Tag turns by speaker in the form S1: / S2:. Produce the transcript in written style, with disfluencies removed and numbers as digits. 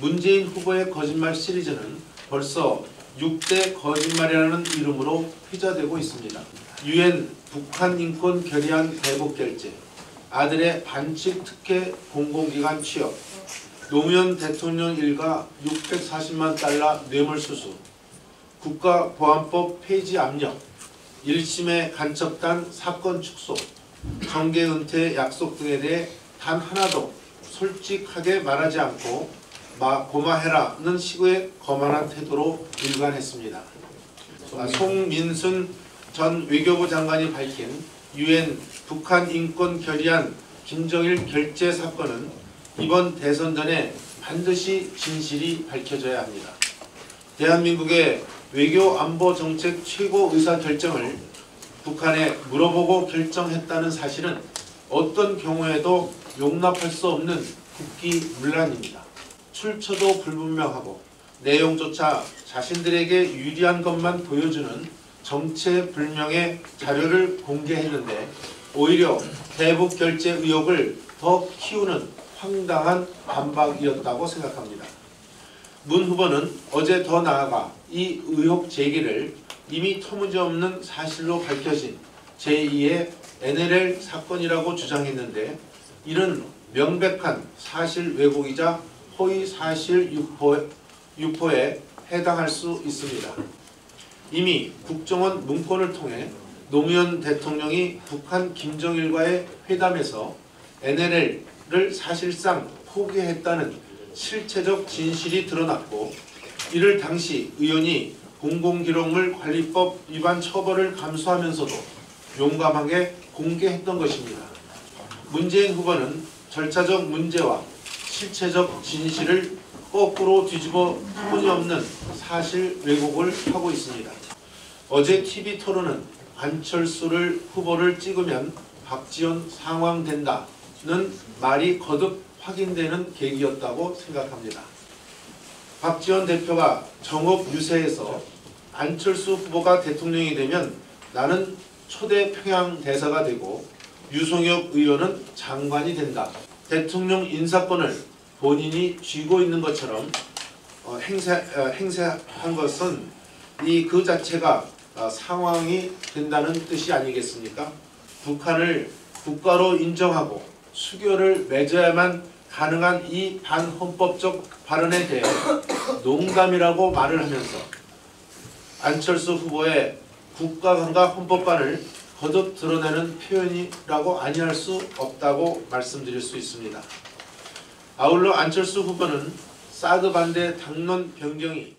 S1: 문재인 후보의 거짓말 시리즈는 벌써 6대 거짓말이라는 이름으로 회자되고 있습니다. 유엔 북한 인권 결의안 대북 결재, 아들의 반칙 특혜 공공기관 취업, 노무현 대통령 일가 640만 달러 뇌물수수, 국가보안법 폐지 압력, 1심의 간첩단 사건 축소, 정계 은퇴 약속 등에 대해 단 하나도 솔직하게 말하지 않고 고마해라는 식의 거만한 태도로 일관했습니다. 송민순 전 외교부 장관이 밝힌 유엔 북한 인권 결의안 김정일 결재 사건은 이번 대선 전에 반드시 진실이 밝혀져야 합니다. 대한민국의 외교 안보 정책 최고 의사 결정을 북한에 물어보고 결정했다는 사실은 어떤 경우에도 용납할 수 없는 국기문란입니다. 출처도 불분명하고 내용조차 자신들에게 유리한 것만 보여주는 정체불명의 자료를 공개했는데 오히려 대북 결재 의혹을 더 키우는 황당한 반박이었다고 생각합니다. 문 후보는 어제 더 나아가 이 의혹 제기를 이미 터무니없는 사실로 밝혀진 제2의 NLL 사건이라고 주장했는데 이는 명백한 사실 왜곡이자 허위 사실 유포에 해당할 수 있습니다. 이미 국정원 문건을 통해 노무현 대통령이 북한 김정일과의 회담에서 NLL을 사실상 포기했다는 실체적 진실이 드러났고 이를 당시 의원이 공공기록물 관리법 위반 처벌을 감수하면서도 용감하게 공개했던 것입니다. 문재인 후보는 절차적 문제와 실체적 진실을 거꾸로 뒤집어 터무니없는 사실 왜곡을 하고 있습니다. 어제 TV토론은 안철수를 후보를 찍으면 박지원 상황된다는 말이 거듭 확인되는 계기였다고 생각합니다. 박지원 대표가 정업 유세에서 안철수 후보가 대통령이 되면 나는 초대 평양 대사가 되고 유송혁 의원은 장관이 된다. 대통령 인사권을 본인이 쥐고 있는 것처럼 행세한 것은 그 자체가 상황이 된다는 뜻이 아니겠습니까? 북한을 국가로 인정하고 수교를 맺어야만 가능한 이 반헌법적 발언에 대해 농담이라고 말을 하면서 안철수 후보의 국가관과 헌법관을 거듭 드러내는 표현이라고 아니할 수 없다고 말씀드릴 수 있습니다. 아울러 안철수 후보는 사드 반대 당론 변경이